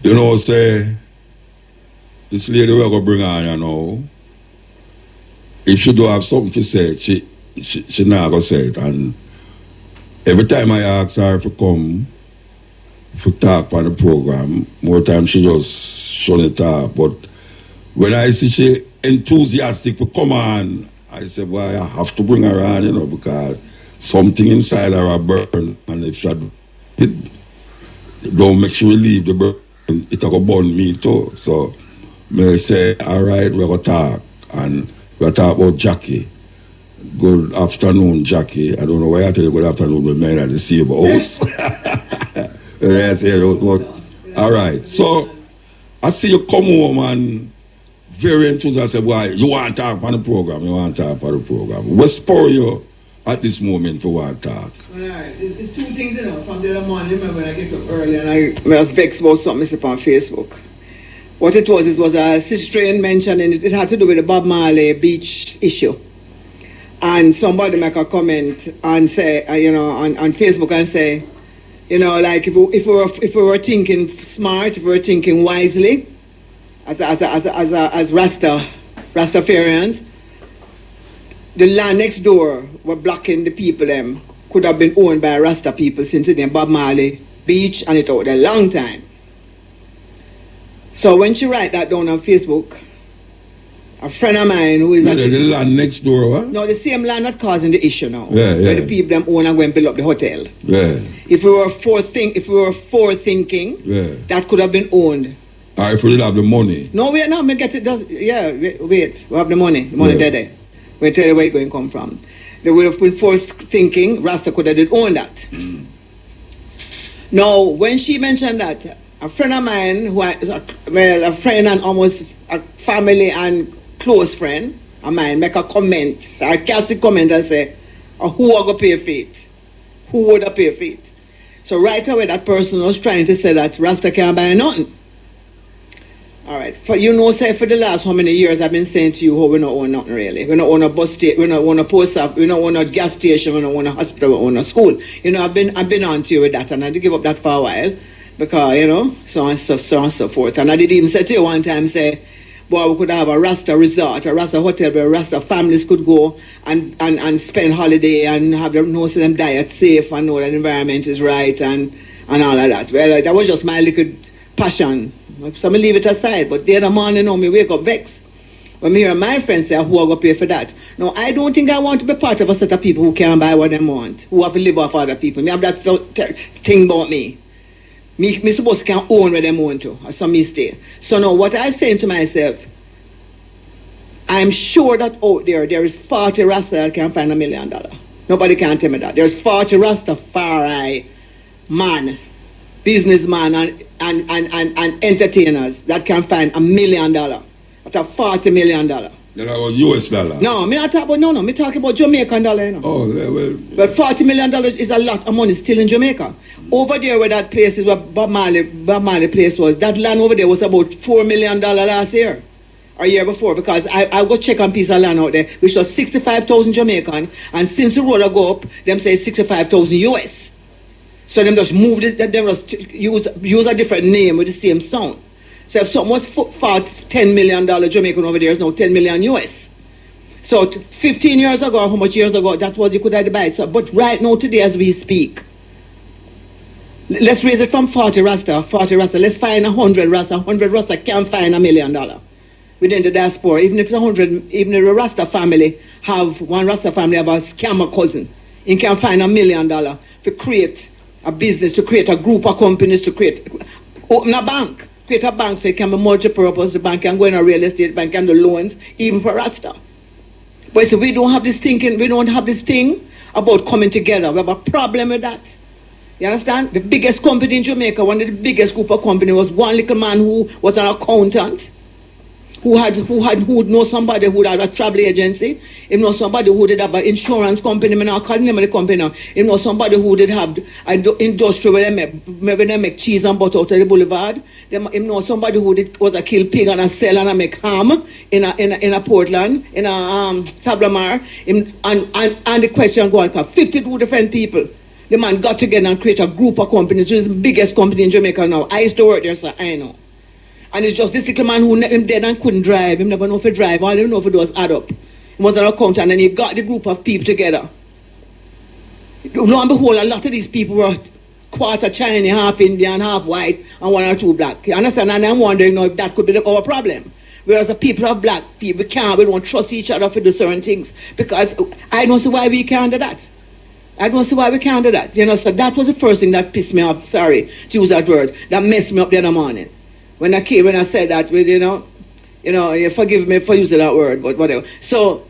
You know, say, this lady we're going to bring on, you know, if she do have something to say, she not going to say it. And every time I ask her to come, to talk on the program, more time she just shut it up. But when I see she enthusiastic to come on, I said, well, I have to bring her on, you know, because something inside her burn, and if she it don't make sure we leave the burn, it will burn me too. So me say, all right, we're going to talk, and we're talk about Jackie. Good afternoon, Jackie. I don't know why I tell you good afternoon, but men at the same house. All right, so I see you come home and very enthusiastic. Why you want to talk on the program? You want to talk on the program? What spur you at this moment to want to talk? All right, it's two things, you know. From the other morning, remember when I get up early and I was vexed about something on Facebook. What it was a sister mentioning it had to do with the Bob Marley beach issue. And somebody make a comment and say, you know, on Facebook and say, you know, like if we were thinking smart, if we were thinking wisely, as Rastafarians, the land next door were blocking the people them could have been owned by Rasta people since the Bob Marley beach and it out there a long time. So when she write that down on Facebook, a friend of mine who is the land next door, what? No, the same land that causing the issue now. Yeah. Where the people them own and go and build up the hotel. Yeah. If we were forward-thinking, yeah, that could have been owned. Or if we didn't have the money. No, we now me get it. Wait, we have the money. The money there. We tell you where it's going to come from. They would have been forward-thinking. Rasta could have did own that. Mm. Now, when she mentioned that, a friend of mine who is a friend and almost a family and close friend of mine make a comment, sarcastic comment and say, who are going to pay for it? Who would have pay for it? So right away that person was trying to say that Rasta can't buy nothing. All right, say for the last how many years I've been saying to you how we don't own nothing really. We don't own a bus station, we don't own a post office, we don't own a gas station, we don't own a hospital, we own a school. You know, I've been on to you with that and I did give up that for a while because, you know, so on and so forth. And I did even say to you one time, say, boy, we could have a Rasta resort, a Rasta hotel where Rasta families could go and spend holiday and have them know so them diet safe and know that the environment is right and all of that. Well, that was just my little passion. So I leave it aside. But the other morning, me wake up vexed. When I hear my friends say, who are going to pay for that? No, I don't think I want to be part of a set of people who can't buy what they want, who have to live off other people. Me have that thing about me. Me supposed to can own where they want to. Or some mistake. So now what I'm saying to myself, I'm sure that out there is 40 Rasta that can find $1 million. Nobody can tell me that. There's 40 Rastafari man, businessman and entertainers that can find $1 million. But a $40 million. That was US dollar. No, me not talk about me talking about Jamaican dollar, you know. Oh, yeah, well. But $40 million is a lot of money still in Jamaica. Over there where that place is where Bob Marley place was, that land over there was about $4 million last year. Or year before, because I go check on piece of land out there, which was 65,000 Jamaican, and since the road go up, them say 65,000 US. So them just moved it, them just use a different name with the same sound. So if something was $10 million Jamaican over there, is now 10 million US. So 15 years ago, or how much years ago, that was you could have buy it. So, but right now, today as we speak, let's raise it from 40 Rasta, let's find 100 Rasta, 100 Rasta can find $1 million. Within the diaspora, even if the the Rasta family have one Rasta family have a scammer cousin, he can find $1 million to create a business, to create a group of companies, to open a bank, create a bank so it can be multi-purpose. The bank can go in a real estate bank and do loans, even for Rasta. But so we don't have this thing about coming together. We have a problem with that. You understand? The biggest company in Jamaica, one of the biggest group of company was one little man who was an accountant. Who would know somebody who had a travel agency, he know somebody who did have an insurance company, I not call the name of the company now. He know somebody who did have an industry where they make cheese and butter out of the boulevard. He know somebody who was a kill pig and a sell and a make ham in a Portland, in a Sablamar. And the question going on, 52 different people The man got together and create a group of companies, which is the biggest company in Jamaica now. I used to work there, so I know. And it's just this little man who him dead and couldn't drive. He never know if he drive. All he know if it was add up. He was an accountant, and he got the group of people together. Lo and behold, a lot of these people were quarter Chinese, half Indian, half white, and 1 or 2 black. You understand? And I'm wondering now if that could be our problem. Whereas the people of black people we don't trust each other for do certain things. Because I don't see why we can't do that. I don't see why we can't do that. You know, so that was the first thing that pissed me off, sorry to use that word, that messed me up the other morning. When I said that, with, you know, you forgive me for using that word, but whatever. So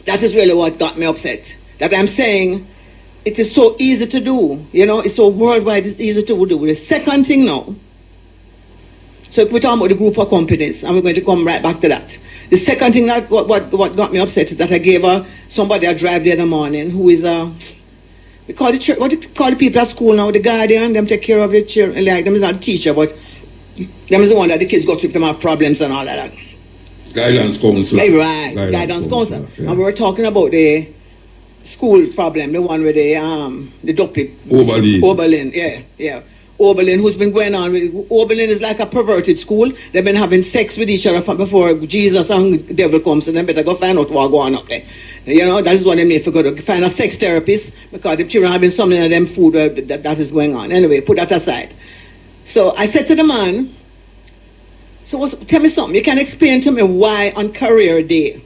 that is really what got me upset. That I'm saying it is so easy to do, you know, it's so worldwide, it's easy to do. The second thing now, so we're talking about the group of companies, and we're going to come right back to that. The second thing that what got me upset is that I gave somebody a drive the other morning who is we call it what do you call the people at school now, the guardian, them take care of the children, like them is not a teacher, but them is the one that the kids go to if them have problems and all of that. Guidance counselor. Right, guidance counselor. Yeah. And we were talking about the school problem, the one with the dopey. Oberlin, yeah. Oberlin, who's been going on with Oberlin is like a perverted school. They've been having sex with each other from before Jesus and the devil comes, and then better go find out what's going on up there. You know, that is what they need for go to find a sex therapist, because the children have been something of them food that is going on. Anyway, put that aside. So I said to the man, tell me something, you can explain to me why on career day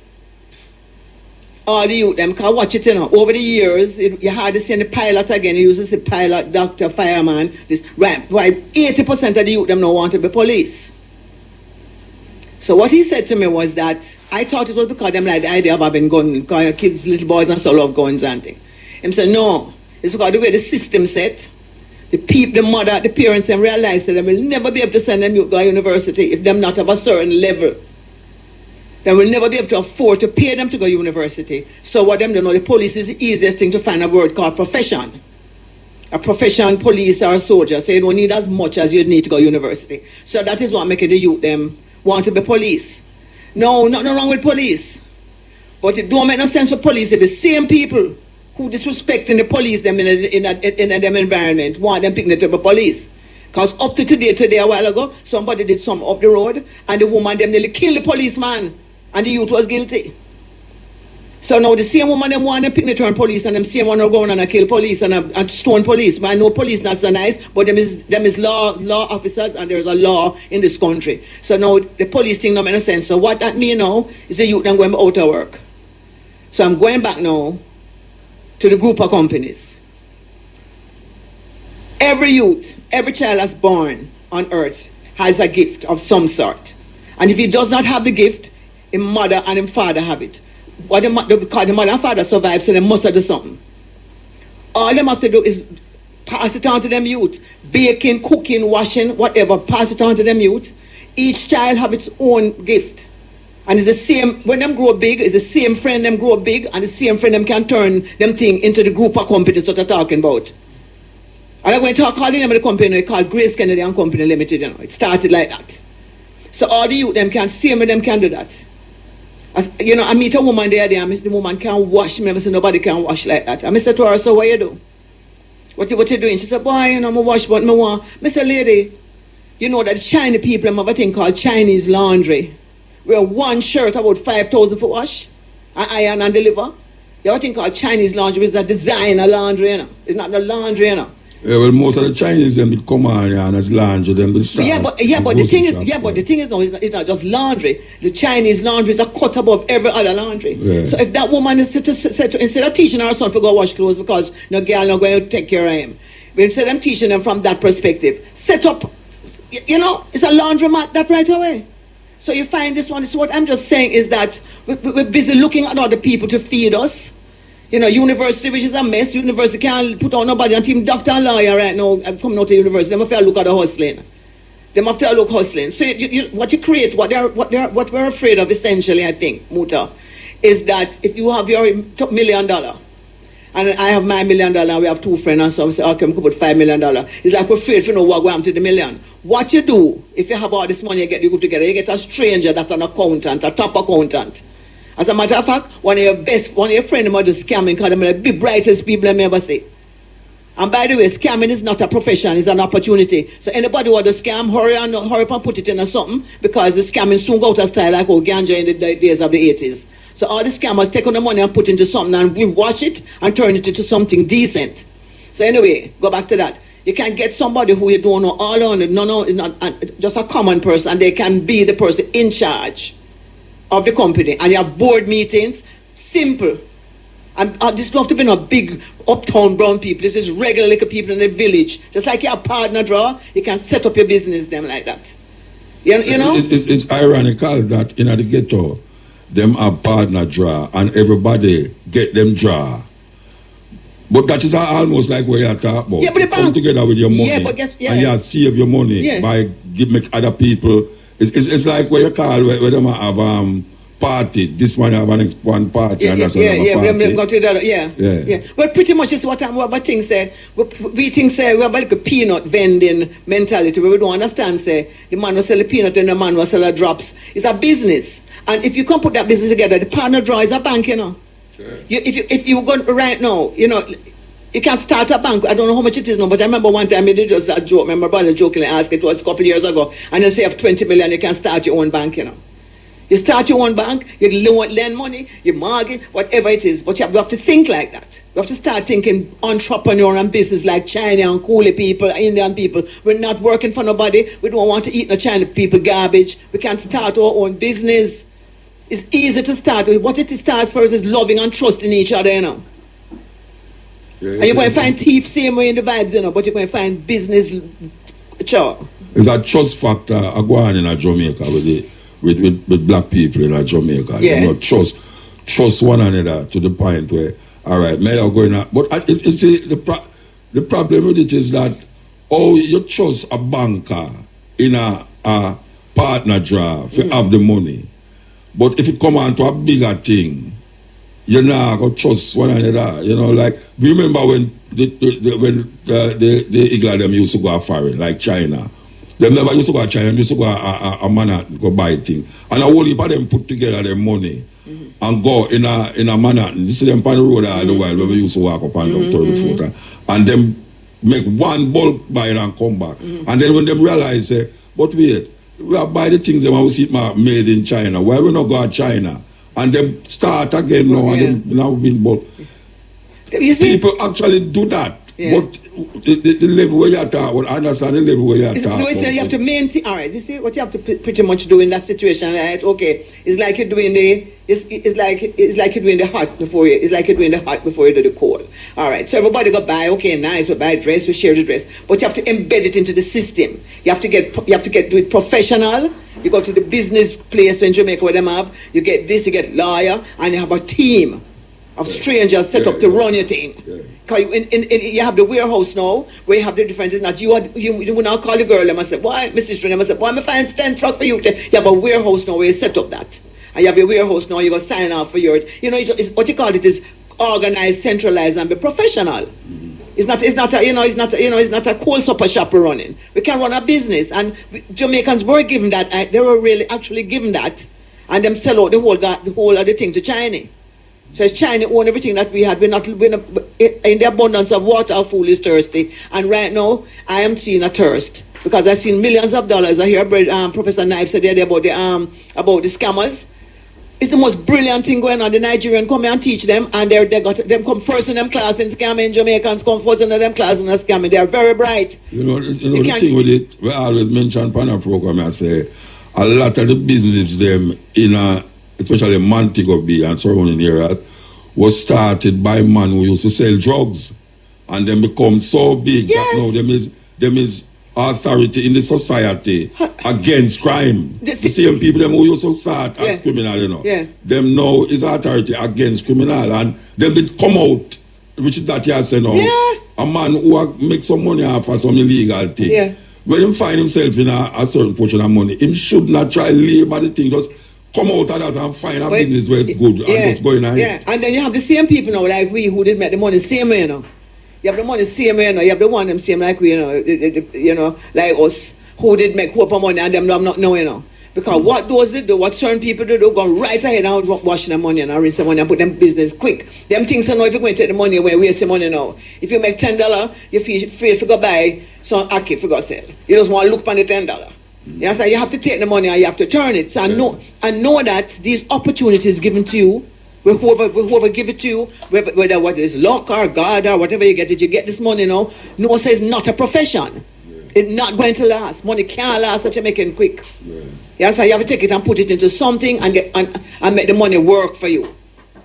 all the youth them can watch it, you know. Over the years, you hardly see the pilot again. You used to see pilot, doctor, fireman. This right? Why 80% of the youth them now want to be police. So what he said to me was that I thought it was because them like the idea of having guns, because kids, little boys, and so love guns and things. He said no, it's because the way the system set, the people, the mother, the parents, them realize that they will never be able to send them youth to a university if them not have a certain level. They will never be able to afford to pay them to go to university. So what them don't know, the police is the easiest thing to find a word called profession. A profession, police or soldier. So you don't need as much as you need to go to university. So that is what making the youth them want to be police. No, nothing wrong with police. But it don't make no sense for police if the same people who disrespecting the police them in them environment want them picking it to be police. Because up to today, a while ago, somebody did something up the road, and the woman them nearly killed the policeman. And the youth was guilty. So now the same woman them want them pick the turn police, and them same one are going and kill police and stone police. But I know police not so nice, but them is law officers, and there's a law in this country. So now the police thing don't make no sense. So what that mean now is the youth them going out of work. So I'm going back now to the group of companies. Every youth, every child that's born on earth has a gift of some sort. And if he does not have the gift, his mother and his father have it. Because the mother and father survive, so they must do something. All them have to do is pass it on to them youth. Baking, cooking, washing, whatever, pass it on to them youth. Each child have its own gift. And it's the same, when them grow big, it's the same friend them grow big, and the same friend them can turn them thing into the group of companies that I'm talking about. And I'm going to call the name of the company, called Grace Kennedy and Company Limited, you know. It started like that. So all the youth them can, same with them can do that. As, you know, I meet a woman there, and the woman can't wash. Me never say nobody can wash like that. And I said to her, so what you do? What you doing? She said, boy, you know, I wash, but I want. I said, lady, you know that Chinese people have a thing called Chinese laundry, where one shirt about 5,000 for wash, and iron and deliver. You have a thing called Chinese laundry, which is a designer laundry, you know. It's not the laundry, you know. Yeah, well, most of the Chinese them would come on and as laundry them. But the thing is, no, it's not just laundry. The Chinese laundry is a cut above every other laundry. Yeah. So if that woman is instead of teaching her son to go wash clothes because no girl not going to take care of him, instead of teaching them from that perspective, set up, you know, it's a laundromat that right away. So you find this one. So what I'm just saying is that we're busy looking at other people to feed us. You know, university, which is a mess. University can't put on nobody on team. Doctor and lawyer right now, I'm coming out to university. They have to look at the hustling. They have to look hustling. So what you create, what we're afraid of essentially, I think, Muta, is that if you have your $1 million, and I have my $1 million, we have two friends, and so we say, okay, we could put $5 million. It's like we're afraid to know what going to the million. What you do, if you have all this money, you get the group together, you get a stranger that's an accountant, a top accountant. As a matter of fact, one of your friends might just scamming because they're the brightest people I ever see. And by the way, scamming is not a profession, it's an opportunity. So anybody want to scam, hurry up and put it in something, because the scamming soon go out of style like ganja in the days of the 80s. So all the scammers take on the money and put into something, and we wash it and turn it into something decent. So anyway, go back to that. You can get somebody who you don't know all on it, not just a common person, and they can be the person in charge of the company. And you have board meetings, simple. And this don't have to be no big uptown brown people. This is regular little people in the village. Just like your partner draw, you can set up your business them like that. You know? It's ironical that in the ghetto, them have partner draw and everybody get them draw. But that is almost like what you talk about. Yeah, but come together with your money, and you save your money by make other people. It's like what you call where them have party. This one have one party and that's another party. Yeah. Well, pretty much is what thing say. We think say we have like a peanut vending mentality where we don't understand say the man will sell a peanut and the man will sell a drops. It's a business, and if you can put that business together, the partner draw is a bank, you know. Sure. If you go right now, you know, you can start a bank. I don't know how much it is now, but I remember one time I did just a joke. My brother jokingly asked, it was a couple of years ago, and then say you have 20 million, you can start your own bank, you know. You start your own bank, you lend money, you mortgage, whatever it is, but you have to think like that. You have to start thinking entrepreneur and business like China and Coolie people, Indian people. We're not working for nobody. We don't want to eat no China people garbage. We can start our own business. It's easy to start with. What it starts first is loving and trusting each other, you know. Yeah, and you're going to find thieves same way in the vibes, you know, but you're going to find business. Sure. It's a trust factor going on in Jamaica with black people in Jamaica. Yeah. You know, trust one another to the point where, all right, may I go in. But the problem with it is that, you trust a banker in a partner draw to have the money. But if it come on to a bigger thing, you're not going to trust one another. You know, like, remember when the Igla them used to go foreign, like China. They never used to go to China, they used to go a Manhattan, go buy things. And a whole heap of them put together their money and go in a Manhattan. You see them on the road all the while when we used to walk up and down to the foot. And them make one bulk buy it and come back. And then when them realize, but wait, we are buy the things that we see made in China. Why we not go to China? And them start again now, and them now been bought. People actually do that. Yeah. But the level where you are talking, I understand the level where you are talking. You have to maintain. All right, you see what you have to pretty much do in that situation, right? Okay, it's like you're doing it's like you're doing the hot before you. It's like you're doing the hot before you do the cold. All right, so everybody go buy. Okay, nice, we buy a dress, we share the dress, but you have to embed it into the system. You have to do it professional. You go to the business place in Jamaica where them have. You get this, you get lawyer, and you have a team of strangers set up to run your thing. Cause you have the warehouse now, where you have the differences. Not you will now call the girl and I say, why, Mrs. String, I say, why am I find 10 truck for you? You have a warehouse now where you set up that. And you have a warehouse now, you go sign off for your, you know, it's what you call it is organized, centralized, and be professional. It's not a cold supper shop we're running. We can run a business, and Jamaicans were given that. They were really actually given that, and them sell out the whole of the thing to China. So it's China own everything that we had. We're not in the abundance of water. Our food is thirsty, and right now I am seeing a thirst because I've seen millions of dollars. I hear Professor Knife said the other about the scammers. It's the most brilliant thing going on. The Nigerians come here and teach them, and they got them come first in them class in scamming. Jamaicans come first in them class in scamming. They are very bright. You know the thing with it, we always mention on a program, I say, a lot of the business them especially Montego Bay and surrounding areas, was started by man who used to sell drugs, and then become so big that now them is authority in the society against crime. The same people them who used to start as criminal, you know. Them now is authority against criminal, and them did come out, which is that you say now. A man who make some money off of some illegal thing. When him find himself in a certain portion of money, him should not try labor the thing, just come out of that and find a business where it's good and what's going on. And then you have the same people now like we who did make the money same way, you know. You have the money same way, you know. You have the one them same like we, you know, like us who did make hope of money and them not know, you know. Because what those they do, what certain people do, go right ahead and wash their money and rinse their money and put them business quick. Them things are know if you're going to take the money away, waste your money now. If you make $10, you feel free to go buy some ackee for God's sake. You just want to look on the $10. You understand? You have to take the money and you have to turn it. So I know that these opportunities given to you, whoever give it to you, whether what is luck or God or whatever you get this money now. No, says not a profession. It's not going to last. Money can't last that you're making quick. Yes, you have to take it and put it into something and make the money work for you.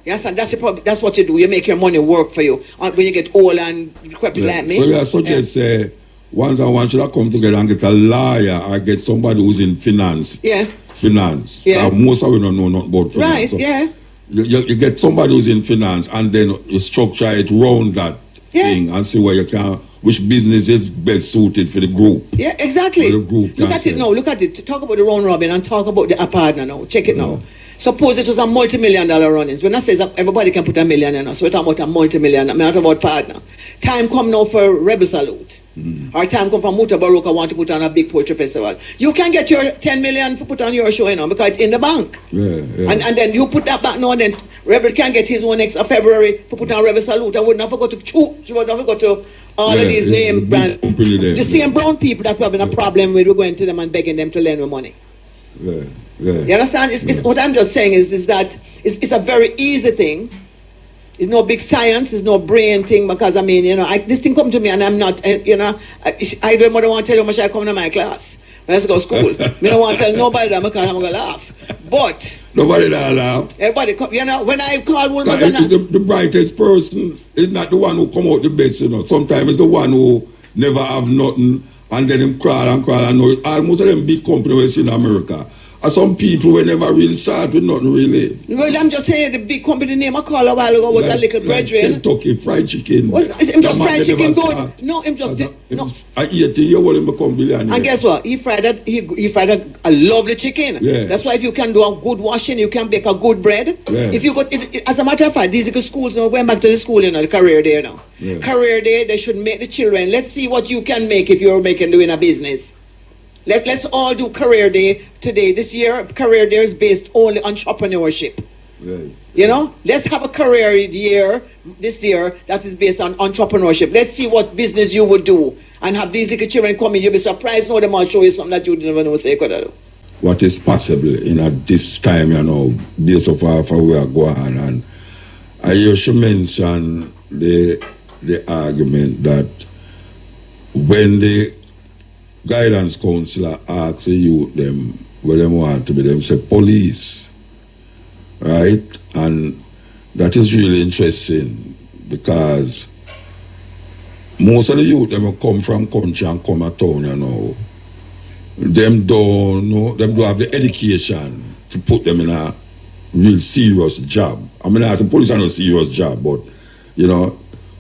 Yes, and that's what you do. You make your money work for you when you get old and decrepit like me. So you suggest once and one should have come together and get a lawyer or get somebody who's in finance. Yeah. Finance. Yeah. Most of we don't know nothing about finance. Right. So yeah. You get somebody who's in finance and then you structure it around that thing and see where you can, which business is best suited for the group. Yeah, exactly. For the group. Look at it now. Look at it. Talk about the round robin and talk about the partner now. Check it now. Suppose it was a multi-million-dollar runnings. When I say everybody can put $1 million in, so we're talking about a multi-million. I'm not about partner. Time come now for Rebel Salute. Or time come for Mutabaruka want to put on a big poetry festival. You can get your 10 million to put on your show, because it's in the bank. And then you put that back now, and then Rebel can get his one next February to put on Rebel Salute. I wouldn't have to go to Church, would have to go to all of these name brands. The same brown people that we're having a problem with, we're going to them and begging them to lend me money. You understand? What I'm just saying is that it's a very easy thing. It's no big science. It's no brain thing. Because this thing come to me and I'm not. I don't want to tell you how much I come to my class. Let's go to school. I don't want to tell nobody that because I'm gonna laugh. But nobody that laugh. Everybody come. When I call one the brightest person is not the one who come out the best. Sometimes it's the one who never have nothing and then him crawl and know almost of them big companies in America. And some people will never really start with nothing really. Well, I'm just saying the big company name I called a while ago was a little brethren. Kentucky Fried Chicken. Was just fried chicken good? No, him just no. I eat it, you want him become billionaire. And guess what? He fried a lovely chicken. Yeah. That's why if you can do a good washing, you can bake a good bread. Yeah. If you got as a matter of fact, these little schools now going back to the school, the career day now. Yeah. Career day, they should make the children. Let's see what you can make if you're doing a business. Let's all do career day today. This year, career day is based only on entrepreneurship. Right. Let's have a career year this year that is based on entrepreneurship. Let's see what business you would do and have these little children come in. You'll be surprised now they might show you something that you didn't even know what they could do. What is possible in this time, based off of where we are going. And I used to mention the argument that when the guidance counselor asks the youth them what they want to be, them say police, right? And that is really interesting because most of the youth them come from country and come to town, them don't have the education to put them in a real serious job. I mean, as a police, I know serious job, but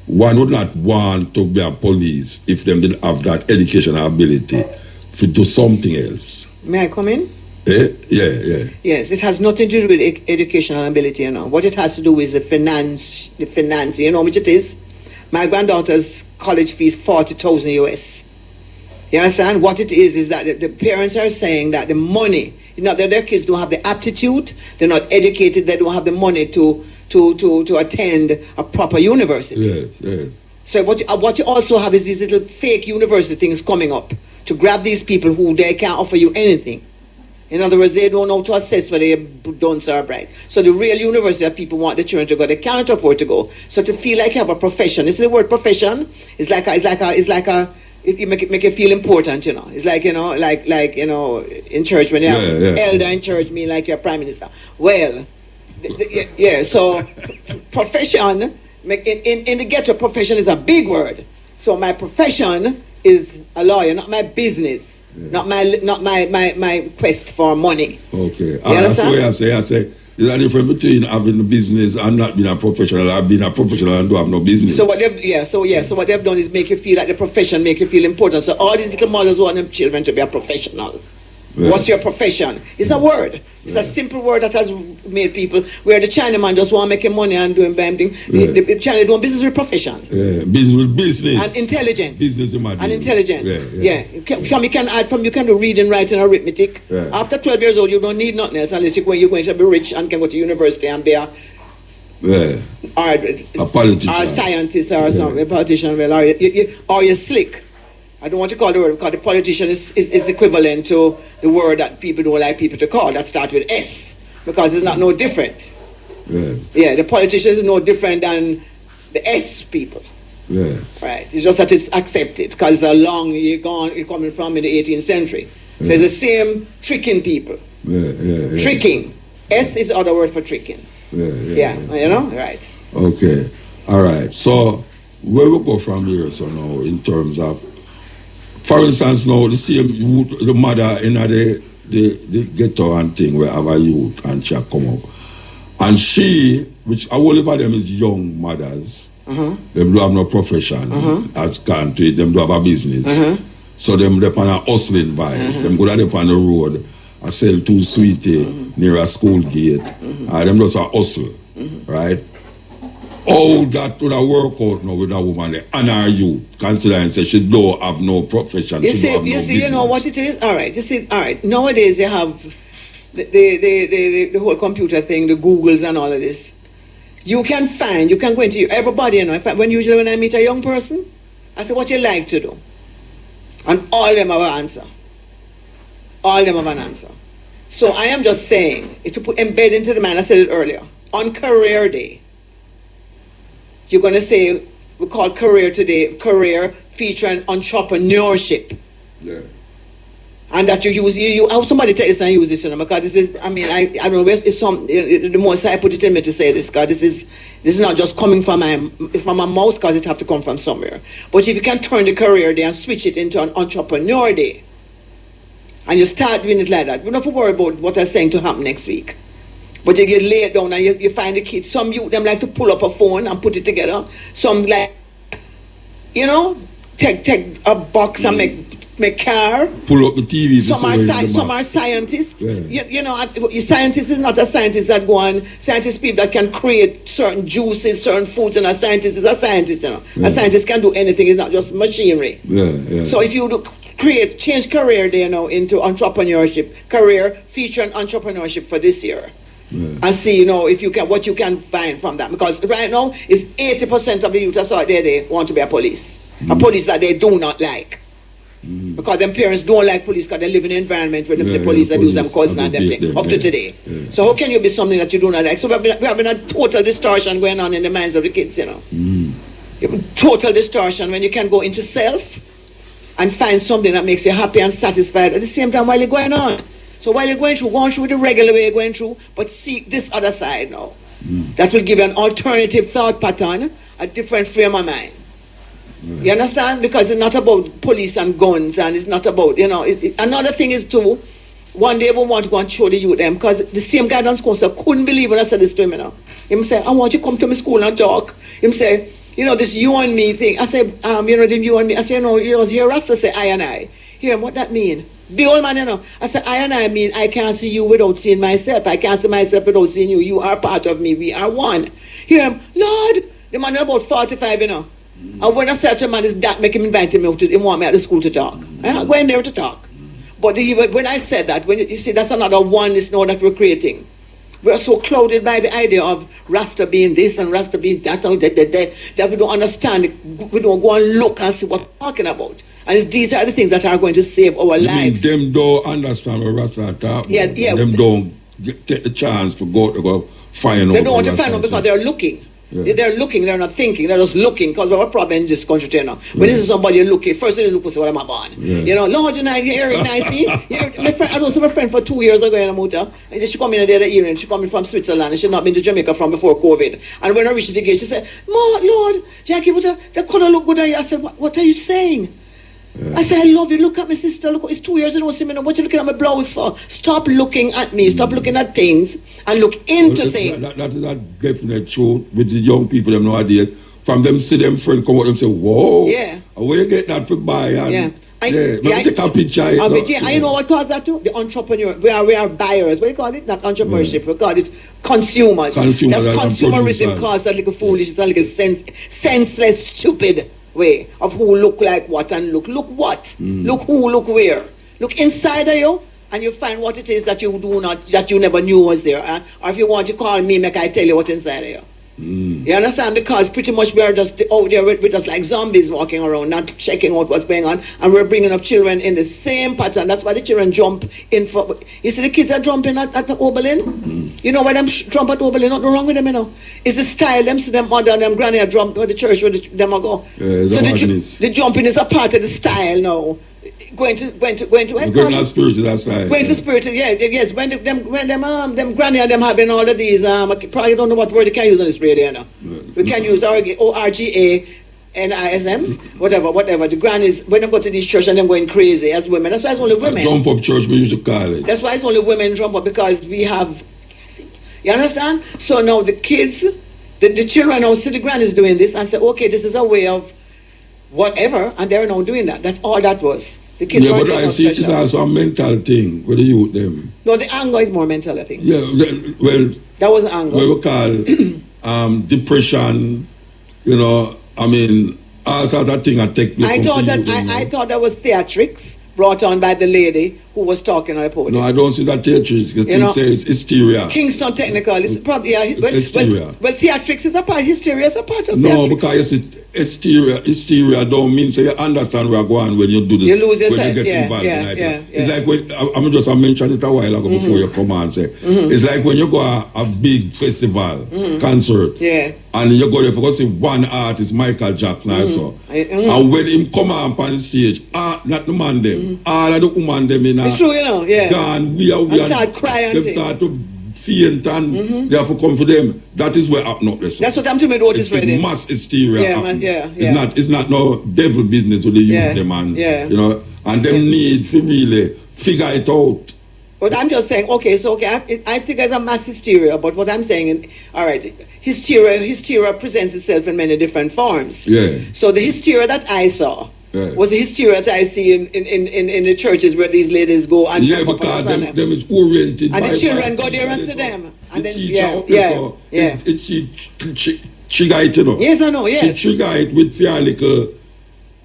one would not want to be a police if them didn't have that educational ability to do something else. May I come in? Yeah. Yes, it has nothing to do with educational ability, What it has to do is the finance, you know how much it is? My granddaughter's college fee is $40,000 US. You understand? What it is that the parents are saying that the money, that their kids don't have the aptitude, they're not educated, they don't have the money to attend a proper university. Yeah. So what you also have is these little fake university things coming up to grab these people who they can't offer you anything. In other words, they don't know to assess whether they don't serve right. So the real university that people want the children to go, they can't afford to go. So to feel like you have a profession, it's the word profession. It's like it make you feel important, It's like in church when you have elder in church mean like you're prime minister. Well. So profession in the ghetto, profession is a big word. So my profession is a lawyer, not my business, not my quest for money. Okay, you understand? That's what I say. There's a difference between having a business and not being a professional, or being a professional and don't have no business. So what they've done is make you feel like the profession make you feel important. So all these little mothers want them children to be a professional. Yeah. What's your profession? It's a word. It's a simple word that has made people, where the Chinaman just want making money and doing bam thing. The China doing business with profession. Yeah, business with business. And intelligence. Business with and intelligence. Yeah. You can add from, you can do reading, writing, arithmetic. Yeah. After 12 years old, you don't need nothing else unless you're going to be rich and can go to university and be a politician. Or a scientist or something, a politician, well, or you're slick. I don't want to call the word, because the politician is equivalent to the word that people don't like people to call, that starts with S, because it's not no different. Yeah, the politician is no different than the S people. Yeah. Right. It's just that it's accepted, because you're coming from in the 18th century. So it's the same tricking people. Tricking. S is the other word for tricking. Yeah. You know? Right. Okay. All right. So where we go from here, so now, in terms of, for instance, now the same youth, the mother in the ghetto and thing where have a youth and she come up. And she, which all of them is young mothers, them do have no profession as country, them do have a business. So them on a hustling vibe. Them go down on the road, I sell two sweetie near a school gate. Them just a hustle, right? How that would have work out now with a woman there and her youth, considering say she don't have no profession. You see, you know what it is? All right, you see, all right. Nowadays you have the whole computer thing, the Googles and all of this. You can go into everybody, you know. Usually when I meet a young person, I say, what you like to do? And all of them have an answer. All of them have an answer. So I am just saying, it's to embed into the mind, I said it earlier, on career day, you're going to say, we call career today, career featuring entrepreneurship. Yeah. And that you somebody tell us and use this, you know, because this is, I don't know, it's the most I put it in me to say this, because this is not just coming from my mouth, because it have to come from somewhere. But if you can turn the career day and switch it into an entrepreneur day, and you start doing it like that, we don't have to worry about what I'm saying to happen next week. But you get laid down and you find the kids, some youth, them like to pull up a phone and put it together. Some like, you know, take a box and make car. Pull up the TV. Some are scientists. Yeah. You know, scientist is not a scientist that go on, scientist people that can create certain juices, certain foods, and a scientist is a scientist, you know. Yeah. A scientist can do anything, it's not just machinery. Yeah. So if you change career day now into entrepreneurship, career featuring entrepreneurship for this year. And see, you know, if you can, what you can find from that. Because right now, it's 80% of the youth that's out there, they want to be a police. A police that they do not like. Because them parents don't like police, because they live in an environment where them say police abuse them, cousin and them thing, up to today. So how can you be something that you do not like? So we're having a total distortion going on in the minds of the kids, you know. Total distortion when you can go into self and find something that makes you happy and satisfied at the same time while you're going on. So while you're going through the regular way you're going through, but see this other side now. That will give you an alternative thought pattern, a different frame of mind. You understand? Because it's not about police and guns, and it's not about, you know, another thing is too, one day we want to go and show the youth them, because the same guidance counselor couldn't believe when I said this to him, you know. Him say, I want you to come to my school and talk. Him say, you know, this you and me thing. I say, you know, the you and me. I say, no, you know, your Rasta say I and I. Hear him, what that mean? Be old man, you know. I said, I and I mean, I can't see you without seeing myself. I can't see myself without seeing you. You are part of me. We are one. Hear him, Lord. The man is about 45, you know. And when I said to him, man, is that make him invite me out to, he want me at the school to talk. I'm not going there to talk. But when I said that, when you see, that's another oneness now that we're creating. We're so clouded by the idea of Rasta being this and Rasta being that, that we don't understand. We don't go and look and see what we're talking about. And these are the things that are going to save our lives. Them don't understand what Rasta talk. Yeah. Them don't take the chance to go find out. They don't want to find out because they're looking. Yeah. They're looking, they're not thinking, they're just looking, because we have a problem in this country, you know. When this is somebody looking, first thing is look to see what am I born. You know, Lord, you know, you're nice, see? My friend, I was with my friend for 2 years ago in Amuta, and she come in the other evening, she come in from Switzerland, and she not been to Jamaica from before COVID. And when I reached the gate, she said, Lord, Jackie, the color look good on you. I said, what are you saying? Yeah. I said, I love you. Look at my sister. Look, it's 2 years and don't see me now. What you looking at my blouse for? Stop looking at me. Stop looking at things and look into things. That is a definite truth with the young people. Them nowadays, from them see them friend come out and say, whoa. Yeah. Where you get that for buy? And Maybe take a picture. And you know what caused that too? The entrepreneur. We are buyers. What do you call it? Not entrepreneurship. We call it consumers. That's consumerism caused that little foolish, that little senseless, stupid way of who look like what and look what. Look who, look where. Look inside of you, and you find what it is that you never knew was there. Or if you want to call me, make I tell you what's inside of you. You understand? Because pretty much we are just out there, we're just like zombies walking around, not checking out what's going on, and we're bringing up children in the same pattern. That's why the children jump in for. You see the kids are jumping at the Oberlin? You know why them jump at Oberlin? Nothing wrong with them, you know. It's the style, them see them mother and them granny are jump where the church where them are go. So the jumping is a part of the style now. Going to spiritual, that's right. Going to spiritual, yes. When them granny and them having all of these I probably don't know what word you can use on this radio now. We can use ORGA NISMs, whatever. The grannies when they go to this church and them going crazy as women. That's why it's only women. Jump up church we used to call it. That's why it's only women jump up, because we have, you understand? So now the kids, the children now see the grannies doing this and say, okay, this is a way of whatever, and they're now doing that. That's all that was. The kids weren't but I see it is also a mental thing with the youth them. No, the anger is more mental, I think. Yeah, well, that was anger. What we call depression, you know, I mean, all sorts of things I take place. I thought that was theatrics brought on by the lady who was talking on the podium. No, I don't see that theatrics. The thing says hysteria. Kingston Technical is probably hysteria. Well, theatrics is a part. Hysteria is a part of theatrics. No, because hysteria don't mean so you understand where you're going when you do this. You lose yourself. When you get involved in it. It's like when I mentioned it a while ago before you come on and say. It's like when you go a big festival concert. Yeah. And you go there for see one artist, Michael Jackson, I saw. And when him come on the stage, not the man them, all of the woman them in it's true, you know, gone, we start crying. They start to faint and they have to come for them. That is where up not That's what I'm telling you, what is ready. Mass hysteria. Yeah. It's not no devil business with the youth them and you know, and them need to really figure it out. But I'm just saying, I figure it's a mass hysteria, but what I'm saying, all right, hysteria presents itself in many different forms. Yeah. So the hysteria that I saw was the hysteria that I see in the churches where these ladies go and because them is oriented and the children go there and see them. And then she got it, you know. Yes, I know, yes. She got it with fair little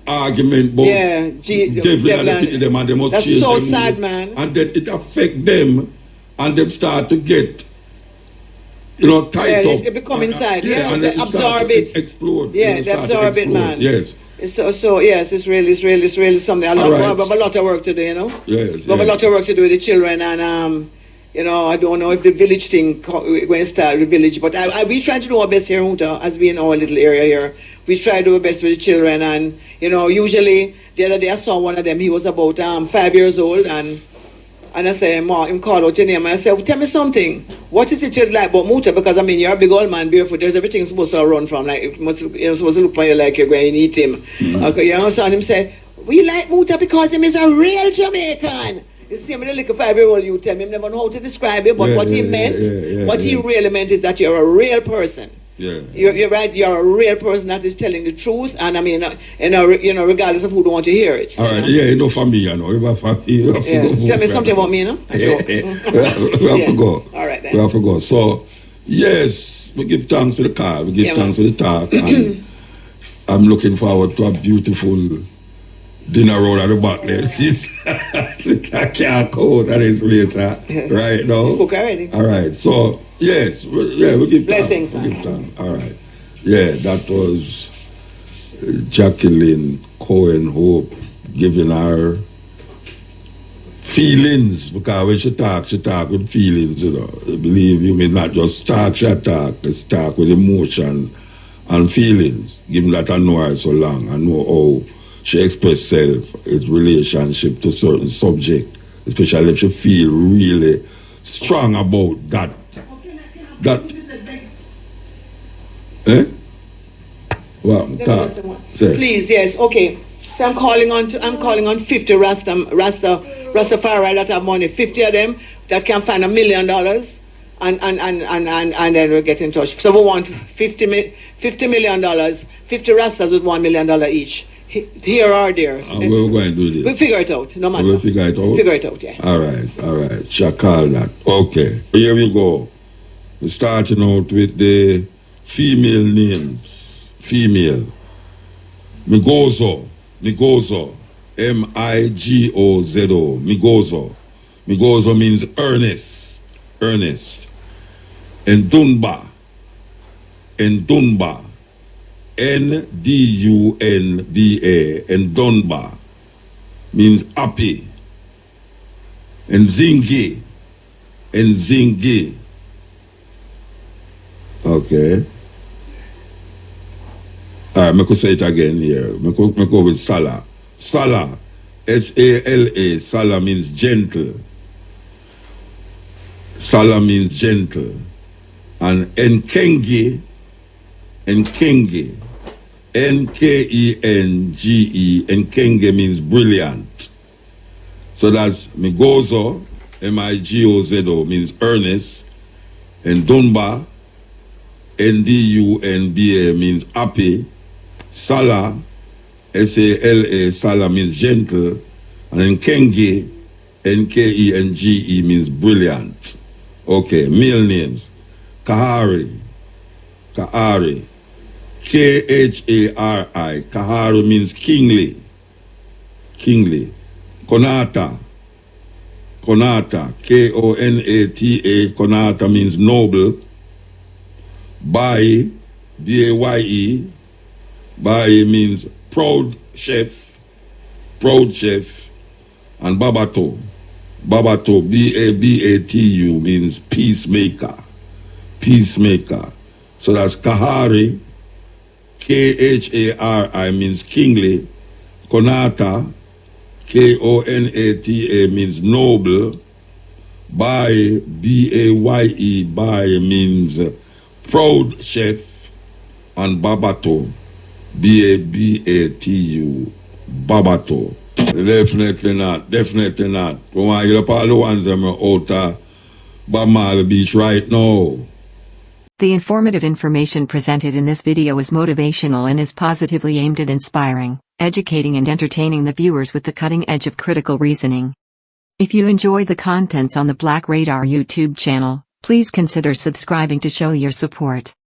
argument, but devil and them and they must that's change so them sad, moves. man. And then it affect them and them start to get tight up. They become inside. And they absorb it. Explode. Yeah, they absorb it, man. Yes. So yes, it's really something. We have a lot of work to do, you know. Yes. We have a lot of work to do with the children, and I don't know if the village thing going to start the village, but we try to do our best here, Hunter, as we in our little area here. We try to do our best with the children, and usually the other day I saw one of them. He was about 5 years old, and I said, Ma, him call out your name, and I said, well, tell me something. What is it you like about Muta? Because you're a big old man, barefoot. There's everything supposed to run from. Like you're supposed to look on you like you're going to eat him. Okay, and him say, we like Muta because him is a real Jamaican. You see, the little 5-year-old you tell me, him never know how to describe it, but what he meant, what he really meant is that you're a real person. Yeah. You're right. You're a real person that is telling the truth, and I mean, regardless of who don't want to hear it. All right, for me, Tell me something about me, We have to go. All right, then. We have to go. So, yes, we give thanks for the call. We give thanks for the talk, and I'm looking forward to a beautiful dinner roll at the back there. I can't go that is place, right now. Cook already. All right, so. Yes, we give blessings, thanks. We give thanks. All right. Yeah, that was Jacqueline Cohen Hope giving her feelings, because when she talk with feelings, Believe you me, not just talk, she talk with emotion and feelings. Given that I know her so long, I know how she express herself in relationship to certain subject, especially if she feel really strong about that. Well, please, yes, okay. So I'm calling on 50 Rastafari that have money, 50 of them that can find $1 million, and then we'll get in touch. So we want $50 million, 50 Rastas with $1 million each. here or there. And we're going to do this. We'll figure it out, no matter. We'll figure it out? Figure it out, yeah. All right. Shall call that. Okay. Here we go. We're starting out with the female names. Female. Migozo. M-I-G-O-Z-O. Migozo. Migozo means earnest. Ndunba. Ndunba. N-D-U-N-B-A. Ndunba means happy. Nzingi. Okay. All right, I could say it again here. I go with Salah. Salah. S-A-L-A. Salah means gentle. Salah means gentle. And Nkengi. Nkenge. N-K-E-N-G-E. Nkenge means brilliant. So that's Migozo. M-I-G-O-Z-O means earnest. And Dunba. N-D-U-N-B-A means happy. Salah, S-A-L-A, Salah means gentle. And then Nkenge, N-K-E-N-G-E means brilliant. Okay, male names. Kahari. K-H-A-R-I. Kahari means kingly. Konata. K-O-N-A-T-A. Konata means noble. Baye, B-A-Y-E. Baye means proud chef. And Babato, B-A-B-A-T-U means peacemaker. So that's Kahari, K-H-A-R-I means kingly. Konata, K-O-N-A-T-A means noble. Baye, B-A-Y-E, Baye means proud chef. And Babato, B-A-B-A-T-U, Babato. Definitely not. We want to get up all the ones that are out of Bob Marley Beach right now. The informative information presented in this video is motivational and is positively aimed at inspiring, educating and entertaining the viewers with the cutting edge of critical reasoning. If you enjoy the contents on the Black Radar YouTube channel, please consider subscribing to show your support.